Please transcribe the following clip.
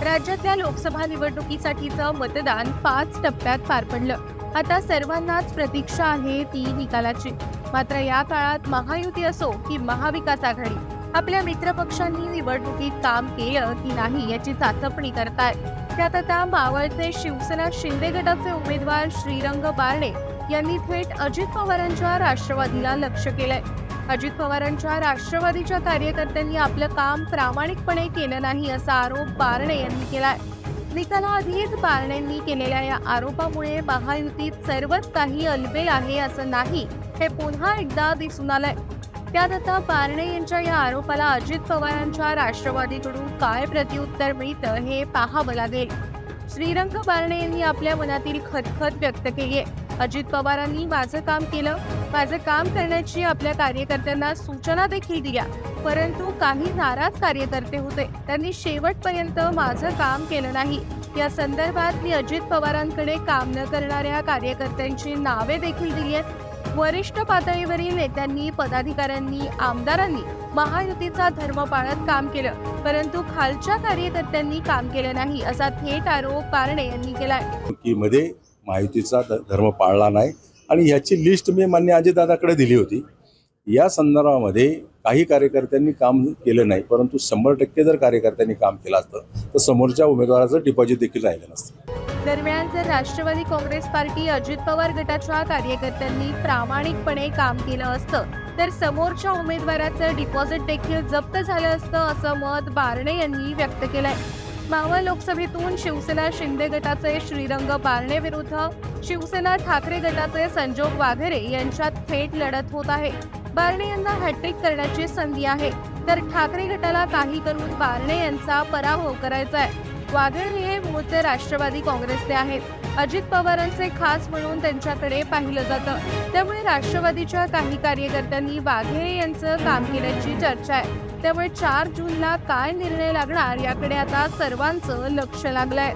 राज्यातल्या लोकसभा निवडणुकीसाठीचं मतदान 5 टप्प्यात पार पडलं। आता सर्वांनाच प्रतीक्षा आहे ती निकालाची। मात्र या काळात महायुती असो की महाविकास आघाडी आपल्या मित्रपक्षांनी निवडणुकीत काम केलं की नाही याची चाचपणी करतायत। त्यात आता मावळचे शिवसेना शिंदे गटाचे उमेदवार श्रीरंग बारणे यांनी थेट अजित पवारांच्या राष्ट्रवादीला लक्ष केलंय। अजित पवारांच्या राष्ट्रवादीच्या कार्यकर्त्यांनी आपलं काम प्रामाणिकपणे केलं नाही असा आरोप बारणे यांनी केलाय। निकालाआधीच बारणेंनी केलेल्या या आरोपामुळे महायुतीत सर्वच काही अलबेल आहे असं नाही हे पुन्हा एकदा दिसून आलंय। त्यात आता बारणे यांच्या या आरोपाला अजित पवारांच्या राष्ट्रवादीकडून काय प्रत्युत्तर मिळतं हे पाहावं लागेल। श्रीरंग बारणे यांनी आपल्या मनातील खदखद व्यक्त केली आहे। अजित पवारांनी माझं काम केलं, माझं काम करण्याची आपल्या कार्यकर्त्यांना सूचना देखील दिल्या, परंतु काही नाराज कार्यकर्ते होते, त्यांनी शेवटपर्यंत माझं काम केलं नाही। या संदर्भात मी अजित पवारांकडे काम न करणाऱ्या कार्यकर्त्यांची नावे देखील दिली आहेत। वरिष्ठ पातळीवरील नेत्यांनी, पदाधिकाऱ्यांनी, आमदारांनी महायुतीचा धर्म पाळत काम केलं, परंतु खालच्या कार्यकर्त्यांनी काम केलं नाही असा थेट आरोप बारणे यांनी केलाय। मध्ये महायुतीचा धर्म पाळला नाही आणि याची लिस्ट मी मान्य अजितदादाकडे दिली होती। या संदर्भामध्ये काही कार्यकर्त्यांनी काम केलं नाही, परंतु 100% जर कार्यकर्त्यांनी काम केलं असतं तर समोरच्या उमेदवाराचं डिपॉझिट देखील राहिलं नसतं। दरम्यान जर राष्ट्रवादी काँग्रेस पार्टी अजित पवार गटाच्या कार्यकर्त्यांनी प्रामाणिकपणे काम केलं असतं तर समोरच्या उमेदवाराचं डिपॉझिट देखील जप्त झालं असतं असं मत बारणे यांनी व्यक्त केलंय। मावळ लोकसभेतून शिवसेना शिंदे गटाचे श्रीरंग बारणे विरुद्ध शिवसेना ठाकरे गटाचे संजोग वाघेरे यांच्यात थेट लढत होत आहे। बारणे यांना हॅट्रिक करण्याची संधी आहे, तर ठाकरे गटाला काही करून बारणे यांचा पराभव करायचा आहे। वाघेरे हे मूळचे राष्ट्रवादी काँग्रेसचे आहेत। अजित पवारांचे खास म्हणून त्यांच्याकडे पाहिलं जातं, त्यामुळे राष्ट्रवादीच्या काही कार्यकर्त्यांनी वाघेरे यांचं काम केल्याची चर्चा आहे। त्यामुळे 4 जूनला काय निर्णय लागणार याकडे आता सर्वांचं लक्ष लागलंय।